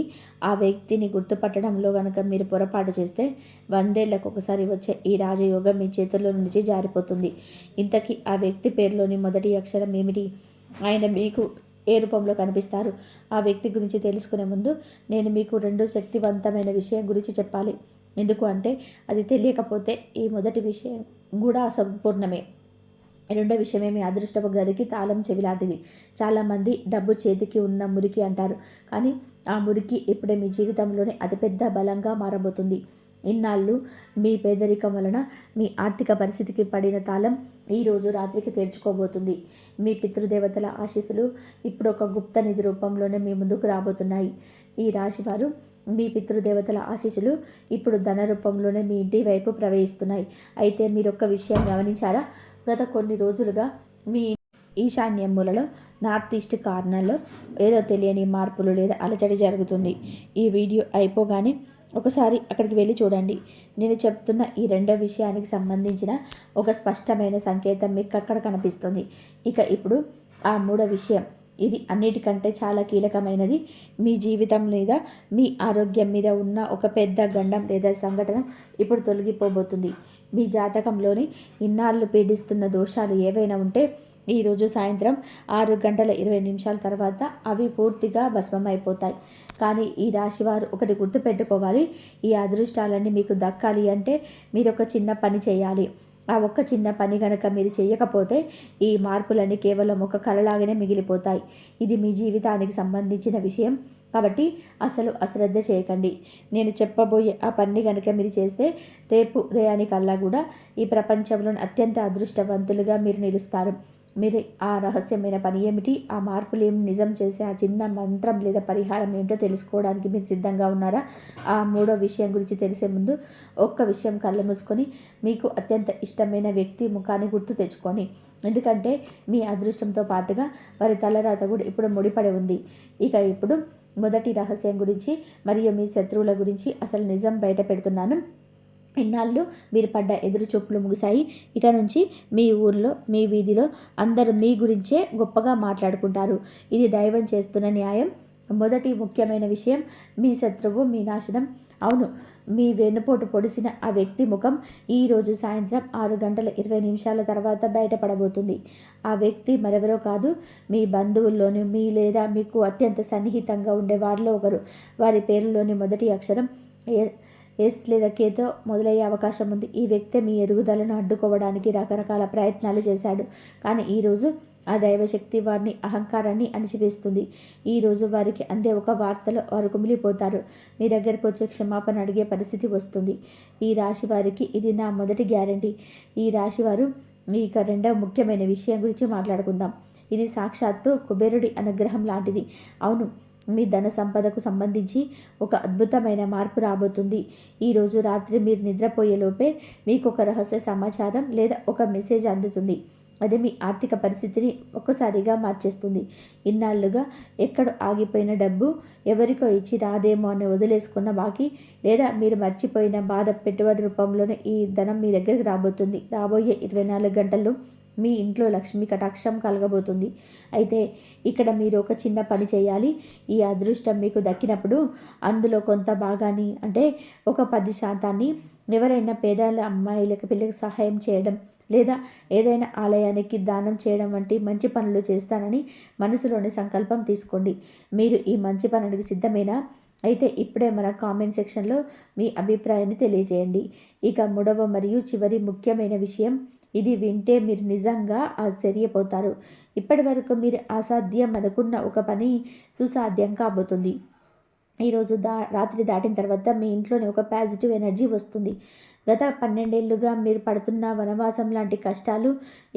ఆ వ్యక్తిని గుర్తుపట్టడంలో కనుక మీరు పొరపాటు చేస్తే 100 ఏళ్లకు ఒకసారి వచ్చే ఈ రాజయోగం మీ చేతుల్లో నుంచి జారిపోతుంది. ఇంతకీ ఆ వ్యక్తి పేరులోని మొదటి అక్షరం ఏమిటి? ఆయన మీకు ఏ రూపంలో కనిపిస్తారు? ఆ వ్యక్తి గురించి తెలుసుకునే ముందు నేను మీకు 2 శక్తివంతమైన విషయం గురించి చెప్పాలి. ఎందుకు అంటే అది తెలియకపోతే ఈ మొదటి విషయం కూడా అసంపూర్ణమే. రెండో విషయమే మీ అదృష్టపు గదికి తాళం చెవి లాంటిది. చాలామంది డబ్బు చేతికి ఉన్న మురికి అంటారు, కానీ ఆ మురికి ఇప్పుడే మీ జీవితంలోనే అతిపెద్ద బలంగా మారబోతుంది. ఇన్నాళ్ళు మీ పేదరికం వలన మీ ఆర్థిక పరిస్థితికి పడిన తాళం ఈరోజు రాత్రికి తెరుచుకోబోతుంది. మీ పితృదేవతల ఆశీస్సులు ఇప్పుడు ఒక గుప్త నిధి రూపంలోనే మీ ముందుకు రాబోతున్నాయి. ఈ రాశివారు మీ పితృదేవతల ఆశీస్సులు ఇప్పుడు ధన రూపంలోనే మీ ఇంటి వైపు ప్రవహిస్తున్నాయి. అయితే మీరు ఒక్క విషయం గమనించారా? గత కొన్ని రోజులుగా మీ ఈశాన్య మూలలో నార్త్ ఈస్ట్ కార్నర్లో ఏదో తెలియని మార్పులు లేదా అలజడి జరుగుతుంది. ఈ వీడియో అయిపోగానే ఒకసారి అక్కడికి వెళ్ళి చూడండి. నేను చెప్తున్న ఈ రెండో విషయానికి సంబంధించిన ఒక స్పష్టమైన సంకేతం మీకు అక్కడ కనిపిస్తుంది. ఇప్పుడు ఆ 3వ విషయం, ఇది అన్నిటికంటే చాలా కీలకమైనది. మీ జీవితం మీద, మీ ఆరోగ్యం మీద ఉన్న ఒక పెద్ద గండం లేదా సంఘటన ఇప్పుడు తొలగిపోబోతుంది. మీ జాతకంలోని ఇన్నాళ్ళు పీడిస్తున్న దోషాలు ఏవైనా ఉంటే ఈరోజు సాయంత్రం 6 గంటల 20 నిమిషాల తర్వాత అవి పూర్తిగా భస్మమైపోతాయి. కానీ ఈ రాశివారు ఒకటి గుర్తుపెట్టుకోవాలి, ఈ అదృష్టాలన్నీ మీకు దక్కాలి అంటే మీరు ఒక చిన్న పని చేయాలి. ఆ ఒక్క చిన్న పని గనక మీరు చేయకపోతే ఈ మార్పులన్నీ కేవలం ఒక కలలాగానే మిగిలిపోతాయి. ఇది మీ జీవితానికి సంబంధించిన విషయం కాబట్టి అసలు అశ్రద్ధ చేయకండి. నేను చెప్పబోయే ఆ పని గనక మీరు చేస్తే రేపు ఉదయానికల్లా కూడా ఈ ప్రపంచంలోని అత్యంత అదృష్టవంతులుగా మీరు నిలుస్తారు. మీరు ఆ రహస్యమైన పని ఏమిటి, ఆ మార్పులు ఏమి, నిజం చేసే ఆ చిన్న మంత్రం లేదా పరిహారం ఏంటో తెలుసుకోవడానికి మీరు సిద్ధంగా ఉన్నారా? ఆ మూడో విషయం గురించి తెలిసే ముందు ఒక్క విషయం కళ్ళు మూసుకొని మీకు అత్యంత ఇష్టమైన వ్యక్తి ముఖాన్ని గుర్తు తెచ్చుకొని, ఎందుకంటే మీ అదృష్టంతో పాటుగా వారి తలరాత కూడా ఇప్పుడు ముడిపడి ఉంది. ఇక ఇప్పుడు మొదటి రహస్యం గురించి మరియు మీ శత్రువుల గురించి అసలు నిజం బయట పెడుతున్నాను. ఇన్నాళ్ళు మీరు పడ్డ ఎదురు చూపులు ముగిశాయి. ఇక నుంచి మీ ఊరిలో, మీ వీధిలో అందరూ మీ గురించే గొప్పగా మాట్లాడుకుంటారు. ఇది దైవం చేస్తున్న న్యాయం. మొదటి ముఖ్యమైన విషయం, మీ శత్రువు మీ నాశనం. అవును, మీ వెన్నుపోటు పొడిసిన ఆ వ్యక్తి ముఖం ఈరోజు సాయంత్రం 6:20 తర్వాత బయటపడబోతుంది. ఆ వ్యక్తి మరెవరో కాదు, మీ బంధువుల్లోని మీ లేదా మీకు అత్యంత సన్నిహితంగా ఉండే వారిలో ఒకరు. వారి పేరులోని మొదటి అక్షరం ఎస్ లేదా కేతో మొదలయ్యే అవకాశం ఉంది. ఈ వ్యక్తి మీ ఎదుగుదలను అడ్డుకోవడానికి రకరకాల ప్రయత్నాలు చేశాడు. కానీ ఈరోజు ఆ దైవశక్తి వారిని అహంకారాన్ని అణిచివేస్తుంది. ఈరోజు వారికి అందే ఒక వార్తలో వారు కుమిలిపోతారు. మీ దగ్గరకు వచ్చే క్షమాపణ అడిగే పరిస్థితి వస్తుంది. ఈ రాశి వారికి ఇది నా మొదటి గ్యారంటీ. ఈ రాశివారు ఇక రెండవ ముఖ్యమైన విషయం గురించి మాట్లాడుకుందాం. ఇది సాక్షాత్తు కుబేరుడి అనుగ్రహం లాంటిది. అవును, మీ ధన సంపదకు సంబంధించి ఒక అద్భుతమైన మార్పు రాబోతుంది. ఈరోజు రాత్రి మీరు నిద్రపోయేలోపే మీకు ఒక రహస్య సమాచారం లేదా ఒక మెసేజ్ అందుతుంది. అది మీ ఆర్థిక పరిస్థితిని ఒక్కసారిగా మార్చేస్తుంది. ఇన్నాళ్ళుగా ఎక్కడ ఆగిపోయిన డబ్బు, ఎవరికో ఇచ్చి రాదేమో అని వదిలేసుకున్న బాకీ, లేదా మీరు మర్చిపోయిన బాధ పెట్టుబడి రూపంలోనే ఈ ధనం మీ దగ్గరికి రాబోతుంది. రాబోయే 24 గంటల్లో మీ ఇంట్లో లక్ష్మీ కటాక్షం కలగబోతుంది. అయితే ఇక్కడ మీరు ఒక చిన్న పని చేయాలి. ఈ అదృష్టం మీకు దక్కినప్పుడు అందులో కొంత భాగాన్ని, అంటే ఒక 10% ఎవరైనా పేదల అమ్మాయిలకు పిల్లలకు సహాయం చేయడం, లేదా ఏదైనా ఆలయానికి దానం చేయడం వంటి మంచి పనులు చేస్తానని మనసులోని సంకల్పం తీసుకోండి. మీరు ఈ మంచి పనునికి సిద్ధమేనా? అయితే ఇప్పుడే మన కామెంట్ సెక్షన్లో మీ అభిప్రాయాన్ని తెలియజేయండి. ఇక మూడవ మరియు చివరి ముఖ్యమైన విషయం, ఇది వింటే మీరు నిజంగా ఆశ్చర్యపోతారు. ఇప్పటి వరకు మీరు అసాధ్యం అనుకున్న ఒక పని సుసాధ్యం కాబోతుంది. ఈరోజు రాత్రి దాటిన తర్వాత మీ ఇంట్లోనే ఒక పాజిటివ్ ఎనర్జీ వస్తుంది. గత 12 ఏళ్ళుగా మీరు పడుతున్న వనవాసం లాంటి కష్టాలు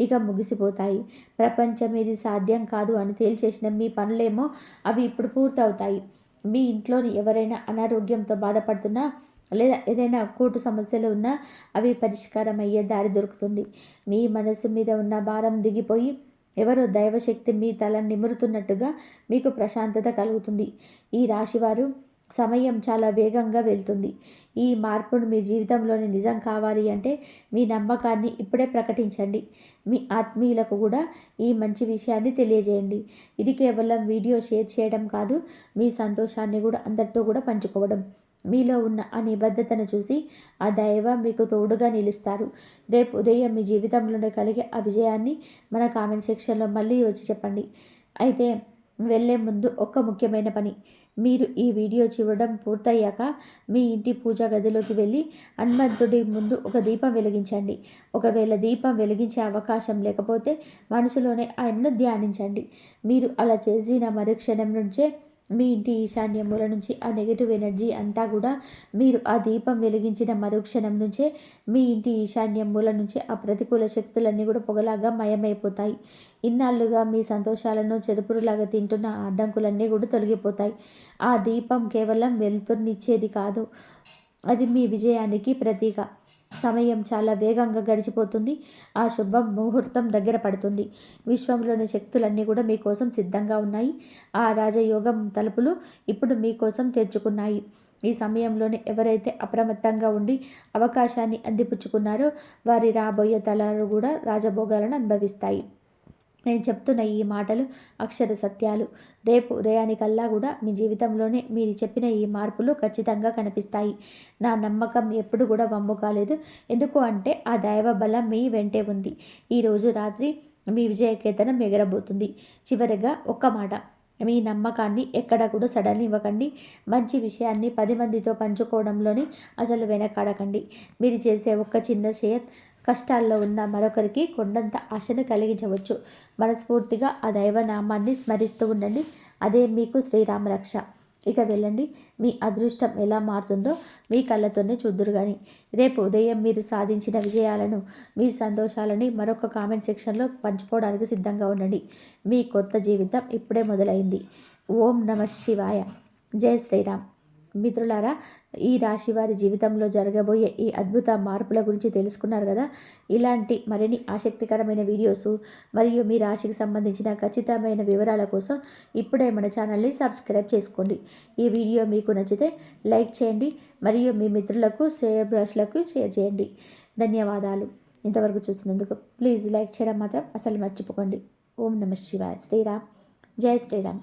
ఇక ముగిసిపోతాయి. ప్రపంచం ఇది సాధ్యం కాదు అని తేల్చేసిన మీ పనులేమో అవి ఇప్పుడు పూర్తవుతాయి. మీ ఇంట్లోని ఎవరైనా అనారోగ్యంతో బాధపడుతున్నా, లేదా ఏదైనా కోర్టు సమస్యలు ఉన్నా అవి పరిష్కారం అయ్యే దారి దొరుకుతుంది. మీ మనసు మీద ఉన్న భారం దిగిపోయి ఎవరో దైవశక్తి మీ తల నిమురుతున్నట్టుగా మీకు ప్రశాంతత కలుగుతుంది. ఈ రాశివారు సమయం చాలా వేగంగా వెళ్తుంది. ఈ మార్పును మీ జీవితంలోని నిజం కావాలి అంటే మీ నమ్మకాన్ని ఇప్పుడే ప్రకటించండి. మీ ఆత్మీయులకు కూడా ఈ మంచి విషయాన్ని తెలియజేయండి. ఇది కేవలం వీడియో షేర్ చేయడం కాదు, మీ సంతోషాన్ని కూడా అందరితో కూడా పంచుకోవడం. మీలో ఉన్న ఆ నిబద్ధతను చూసి ఆ దైవం మీకు తోడుగా నిలుస్తారు. రేపు ఉదయం మీ జీవితంలోనే కలిగే ఆ విజయాన్ని మన కామెంట్ సెక్షన్లో మళ్ళీ వచ్చి చెప్పండి. అయితే వెళ్ళే ముందు ఒక ముఖ్యమైన పని, మీరు ఈ వీడియో చూడడం పూర్తయ్యాక మీ ఇంటి పూజా గదిలోకి వెళ్ళి హనుమంతుడి ముందు ఒక దీపం వెలిగించండి. ఒకవేళ దీపం వెలిగించే అవకాశం లేకపోతే మనసులోనే ఆయనను ధ్యానించండి. మీరు అలా చేసిన మరుక్షణం నుంచే మీ ఇంటి ఈశాన్య మూల నుంచి ఆ నెగిటివ్ ఎనర్జీ అంతా కూడా, మీరు ఆ దీపం వెలిగించిన మరుక్షణం నుంచే మీ ఇంటి ఈశాన్య మూల నుంచి ఆ ప్రతికూల శక్తులన్నీ కూడా పొగలాగా మయమైపోతాయి. ఇన్నాళ్ళుగా మీ సంతోషాలను చెదుపురులాగా తింటున్న అడ్డంకులన్నీ కూడా తొలగిపోతాయి. ఆ దీపం కేవలం వెలుతురునిచ్చేది కాదు, అది మీ విజయానికి ప్రతీక. సమయం చాలా వేగంగా గడిచిపోతుంది. ఆ శుభ ముహూర్తం దగ్గర పడుతుంది. విశ్వంలోని శక్తులన్నీ కూడా మీకోసం సిద్ధంగా ఉన్నాయి. ఆ రాజయోగం తలుపులు ఇప్పుడు మీకోసం తెరుచుకున్నాయి. ఈ సమయంలోనే ఎవరైతే అప్రమత్తంగా ఉండి అవకాశాన్ని అందిపుచ్చుకున్నారో వారి రాబోయే తరాలు కూడా రాజభోగాలను అనుభవిస్తాయి. నేను చెప్తున్న ఈ మాటలు అక్షర సత్యాలు. రేపు ఉదయానికల్లా కూడా మీ జీవితంలోనే మీరు చెప్పిన ఈ మార్పులు ఖచ్చితంగా కనిపిస్తాయి. నా నమ్మకం ఎప్పుడు కూడా వమ్ము కాలేదు. ఎందుకు అంటే ఆ దైవ బలం మీ వెంటే ఉంది. ఈరోజు రాత్రి మీ విజయకేతనం ఎగరబోతుంది. చివరిగా ఒక్క మాట, మీ నమ్మకాన్ని ఎక్కడ కూడా సడన్ ఇవ్వకండి. మంచి విషయాన్ని 10 మందితో పంచుకోవడంలోని అసలు వెనకాడకండి. మీరు చేసే ఒక్క చిన్న షేర్ కష్టాల్లో ఉన్న మరొకరికి కొండంత ఆశను కలిగించవచ్చు. మనస్ఫూర్తిగా ఆ దైవనామాన్ని స్మరిస్తూ ఉండండి. అదే మీకు శ్రీరామ రక్ష. ఇక వెళ్ళండి, మీ అదృష్టం ఎలా మారుతుందో మీ కళ్ళతోనే చూద్దురు కానీ. రేపు ఉదయం మీరు సాధించిన విజయాలను, మీ సంతోషాలని మరొక కామెంట్ సెక్షన్లో పంచుకోవడానికి సిద్ధంగా ఉండండి. మీ కొత్త జీవితం ఇప్పుడే మొదలైంది. ఓం నమ శివాయ. జై శ్రీరామ్. మిత్రులారా, ఈ రాశి వారి జీవితంలో జరగబోయే ఈ అద్భుత మార్పుల గురించి తెలుసుకున్నారు కదా. ఇలాంటి మరిన్ని ఆసక్తికరమైన వీడియోస్ మరియు మీ రాశికి సంబంధించిన ఖచ్చితమైన వివరాల కోసం ఇప్పుడే మన ఛానల్ని సబ్స్క్రైబ్ చేసుకోండి. ఈ వీడియో మీకు నచ్చితే లైక్ చేయండి మరియు మీ మిత్రులకు బ్రష్లకు షేర్ చేయండి. ధన్యవాదాలు. ఇంతవరకు చూసినందుకు ప్లీజ్ లైక్ చేయడం మాత్రం అసలు మర్చిపోకండి. ఓం నమ శివాయ. శ్రీరామ్. జై శ్రీరామ్.